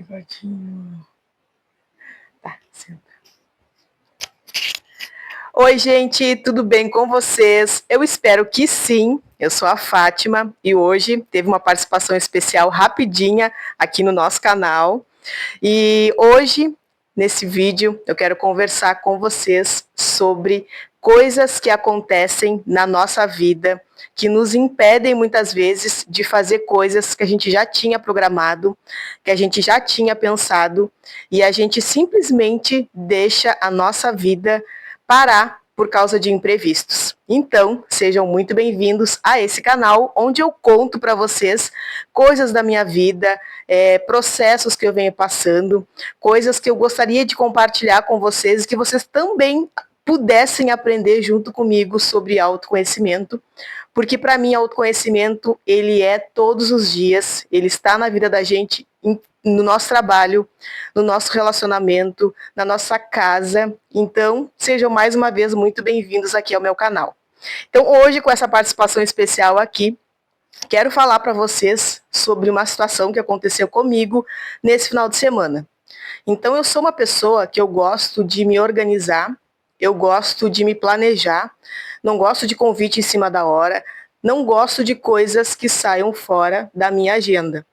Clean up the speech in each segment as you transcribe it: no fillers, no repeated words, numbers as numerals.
Patinho. Tá, senta. Oi, gente, tudo bem com vocês? Eu espero que sim. Eu sou a Fátima e hoje teve uma participação especial rapidinha aqui no nosso canal. E hoje, nesse vídeo, eu quero conversar com vocês sobre coisas que acontecem na nossa vida, que nos impedem muitas vezes de fazer coisas que a gente já tinha programado, que a gente já tinha pensado, e a gente simplesmente deixa a nossa vida parar por causa de imprevistos. Então, sejam muito bem-vindos a esse canal, onde eu conto para vocês coisas da minha vida, processos que eu venho passando, coisas que eu gostaria de compartilhar com vocês, que vocês também pudessem aprender junto comigo sobre autoconhecimento, porque para mim autoconhecimento ele é todos os dias, ele está na vida da gente, no nosso trabalho, no nosso relacionamento, na nossa casa. Então, sejam mais uma vez muito bem-vindos aqui ao meu canal. Então, hoje, com essa participação especial aqui, quero falar para vocês sobre uma situação que aconteceu comigo nesse final de semana. Então, eu sou uma pessoa que eu gosto de me organizar, eu gosto de me planejar, não gosto de convite em cima da hora, não gosto de coisas que saiam fora da minha agenda.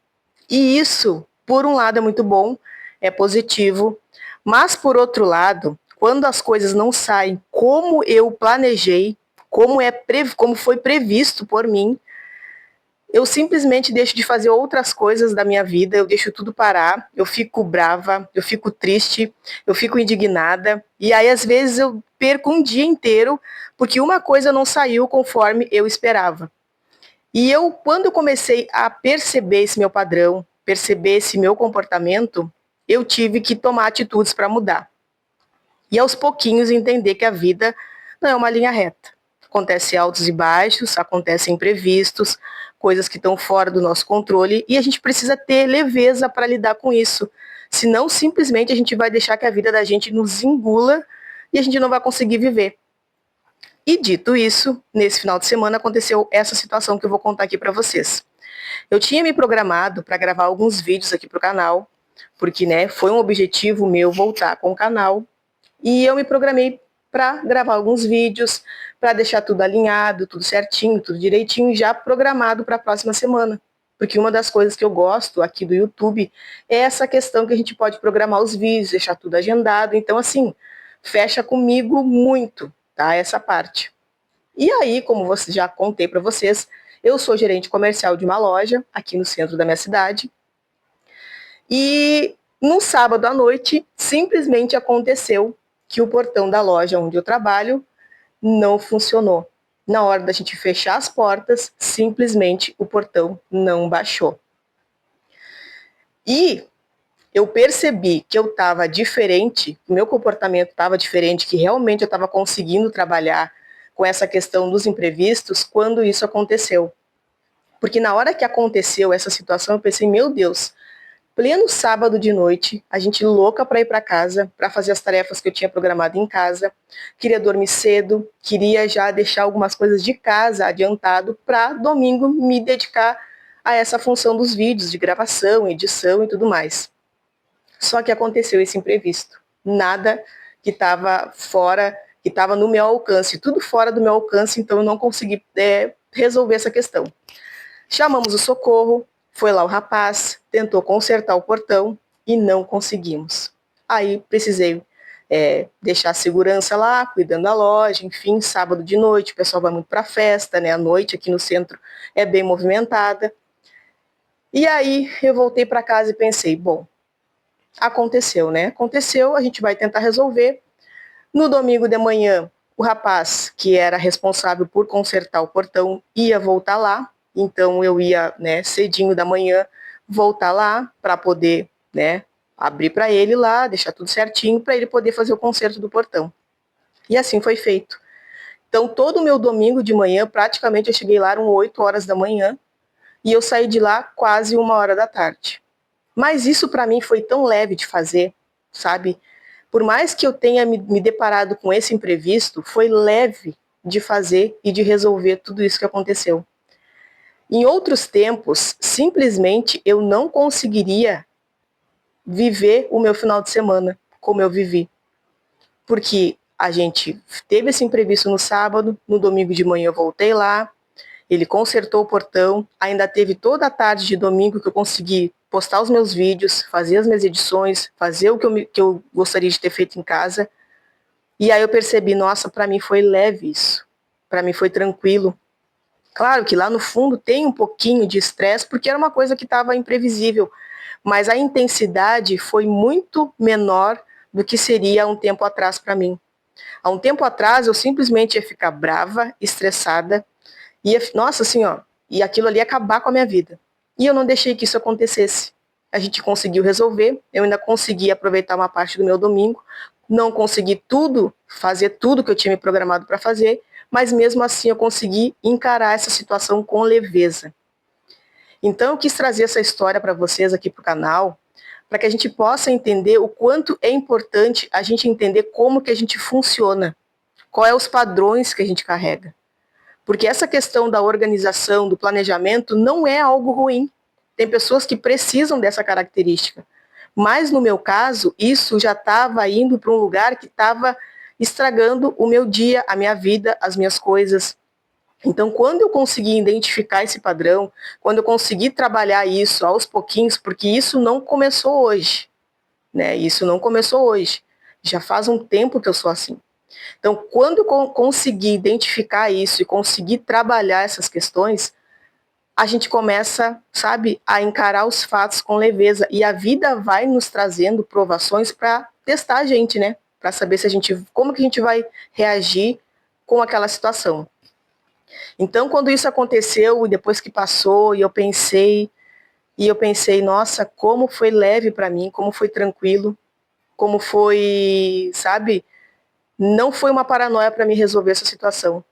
E isso, por um lado, é muito bom, é positivo, mas por outro lado, quando as coisas não saem como eu planejei, como foi previsto por mim, eu simplesmente deixo de fazer outras coisas da minha vida, eu deixo tudo parar, eu fico brava, eu fico triste, eu fico indignada, e aí às vezes eu perco um dia inteiro porque uma coisa não saiu conforme eu esperava. E quando eu comecei a perceber esse meu padrão, perceber esse meu comportamento, eu tive que tomar atitudes para mudar. E aos pouquinhos entender que a vida não é uma linha reta. Acontece altos e baixos, acontecem imprevistos, coisas que estão fora do nosso controle, e a gente precisa ter leveza para lidar com isso. Senão, simplesmente, a gente vai deixar que a vida da gente nos engula e a gente não vai conseguir viver. E dito isso, nesse final de semana aconteceu essa situação que eu vou contar aqui para vocês. Eu tinha me programado para gravar alguns vídeos aqui para o canal, porque foi um objetivo meu voltar com o canal, e eu me programei para gravar alguns vídeos, para deixar tudo alinhado, tudo certinho, tudo direitinho, já programado para a próxima semana. Porque uma das coisas que eu gosto aqui do YouTube é essa questão que a gente pode programar os vídeos, deixar tudo agendado. Então, assim, fecha comigo muito, tá? Essa parte. E aí, como já contei para vocês, eu sou gerente comercial de uma loja aqui no centro da minha cidade. E no sábado à noite, simplesmente aconteceu que o portão da loja onde eu trabalho não funcionou. Na hora da gente fechar as portas, simplesmente o portão não baixou. E eu percebi que eu estava diferente, o meu comportamento estava diferente, que realmente eu estava conseguindo trabalhar com essa questão dos imprevistos quando isso aconteceu. Porque na hora que aconteceu essa situação, eu pensei, meu Deus, pleno sábado de noite, a gente louca para ir para casa, para fazer as tarefas que eu tinha programado em casa, queria dormir cedo, queria já deixar algumas coisas de casa adiantado para domingo me dedicar a essa função dos vídeos, de gravação, edição e tudo mais. Só que aconteceu esse imprevisto. Nada que estava fora, que estava no meu alcance, tudo fora do meu alcance, então eu não consegui resolver essa questão. Chamamos o socorro, foi lá o rapaz, tentou consertar o portão e não conseguimos. Aí precisei deixar a segurança lá, cuidando da loja, enfim, sábado de noite, o pessoal vai muito para festa, a noite aqui no centro é bem movimentada. E aí eu voltei para casa e pensei, bom, aconteceu, Aconteceu, a gente vai tentar resolver. No domingo de manhã, o rapaz, que era responsável por consertar o portão, ia voltar lá, então eu ia, cedinho da manhã, voltar lá para poder, abrir para ele lá, deixar tudo certinho, para ele poder fazer o conserto do portão. E assim foi feito. Então, todo o meu domingo de manhã, praticamente eu cheguei lá, eram 8 horas da manhã, e eu saí de lá quase 1 hora da tarde. Mas isso para mim foi tão leve de fazer, sabe? Por mais que eu tenha me deparado com esse imprevisto, foi leve de fazer e de resolver tudo isso que aconteceu. Em outros tempos, simplesmente eu não conseguiria viver o meu final de semana como eu vivi. Porque a gente teve esse imprevisto no sábado, no domingo de manhã eu voltei lá, ele consertou o portão, ainda teve toda a tarde de domingo que eu consegui postar os meus vídeos, fazer as minhas edições, fazer o que eu gostaria de ter feito em casa. E aí eu percebi, nossa, para mim foi leve isso, para mim foi tranquilo. Claro que lá no fundo tem um pouquinho de estresse, porque era uma coisa que estava imprevisível, mas a intensidade foi muito menor do que seria há um tempo atrás para mim. Há um tempo atrás eu simplesmente ia ficar brava, estressada, ia, nossa assim, ó, e aquilo ali ia acabar com a minha vida. E eu não deixei que isso acontecesse. A gente conseguiu resolver, eu ainda consegui aproveitar uma parte do meu domingo, não consegui fazer tudo que eu tinha me programado para fazer, mas mesmo assim eu consegui encarar essa situação com leveza. Então eu quis trazer essa história para vocês aqui para o canal, para que a gente possa entender o quanto é importante a gente entender como que a gente funciona, quais são os padrões que a gente carrega. Porque essa questão da organização, do planejamento, não é algo ruim. Tem pessoas que precisam dessa característica. Mas no meu caso, isso já estava indo para um lugar que estava estragando o meu dia, a minha vida, as minhas coisas. Então, quando eu consegui identificar esse padrão, quando eu consegui trabalhar isso aos pouquinhos, porque isso não começou hoje, né? Isso não começou hoje. Já faz um tempo que eu sou assim. Então, quando eu consegui identificar isso e conseguir trabalhar essas questões, a gente começa, sabe, a encarar os fatos com leveza. E a vida vai nos trazendo provações para testar a gente, né? Para saber se a gente, como que a gente vai reagir com aquela situação. Então, quando isso aconteceu, e depois que passou, e eu pensei, nossa, como foi leve para mim, como foi tranquilo, como foi, sabe, não foi uma paranoia para me resolver essa situação.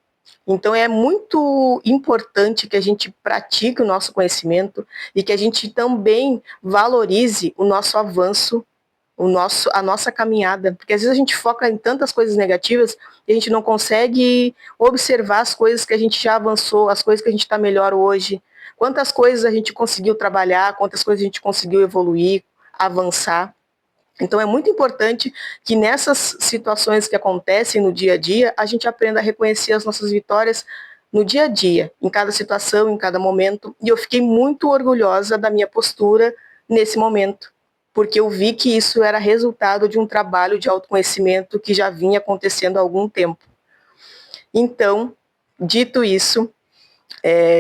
Então é muito importante que a gente pratique o nosso conhecimento e que a gente também valorize o nosso avanço, a nossa caminhada, porque às vezes a gente foca em tantas coisas negativas e a gente não consegue observar as coisas que a gente já avançou, as coisas que a gente está melhor hoje, quantas coisas a gente conseguiu trabalhar, quantas coisas a gente conseguiu evoluir, avançar. Então é muito importante que nessas situações que acontecem no dia a dia, a gente aprenda a reconhecer as nossas vitórias no dia a dia, em cada situação, em cada momento. E eu fiquei muito orgulhosa da minha postura nesse momento, porque eu vi que isso era resultado de um trabalho de autoconhecimento que já vinha acontecendo há algum tempo. Então, dito isso,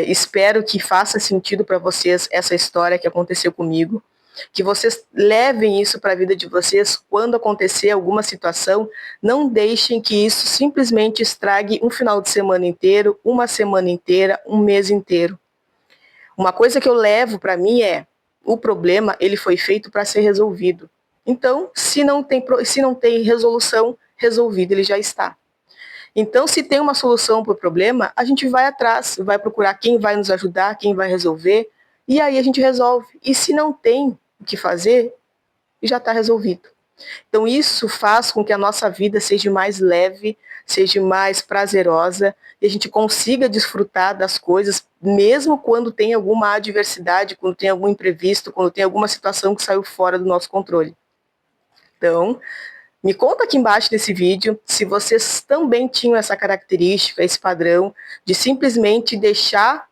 espero que faça sentido para vocês essa história que aconteceu comigo, que vocês levem isso para a vida de vocês quando acontecer alguma situação, não deixem que isso simplesmente estrague um final de semana inteiro, uma semana inteira, um mês inteiro. Uma coisa que eu levo para mim é, o problema ele foi feito para ser resolvido. Então, se não tem resolução, resolvido ele já está. Então, se tem uma solução para o problema, a gente vai atrás, vai procurar quem vai nos ajudar, quem vai resolver, e aí a gente resolve. E se não tem o que fazer, já está resolvido. Então, isso faz com que a nossa vida seja mais leve, seja mais prazerosa, e a gente consiga desfrutar das coisas, mesmo quando tem alguma adversidade, quando tem algum imprevisto, quando tem alguma situação que saiu fora do nosso controle. Então, me conta aqui embaixo desse vídeo se vocês também tinham essa característica, esse padrão, de simplesmente deixar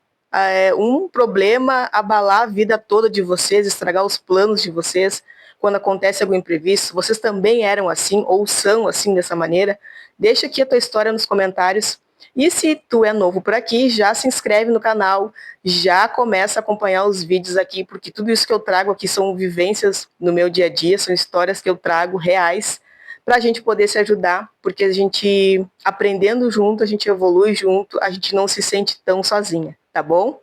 um problema abalar a vida toda de vocês, estragar os planos de vocês, quando acontece algum imprevisto. Vocês também eram assim, ou são assim dessa maneira? Deixa aqui a tua história nos comentários. E se tu é novo por aqui, já se inscreve no canal, já começa a acompanhar os vídeos aqui, porque tudo isso que eu trago aqui são vivências no meu dia a dia, são histórias que eu trago reais, para a gente poder se ajudar, porque a gente, aprendendo junto, a gente evolui junto, a gente não se sente tão sozinha, tá bom?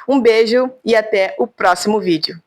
Um beijo e até o próximo vídeo.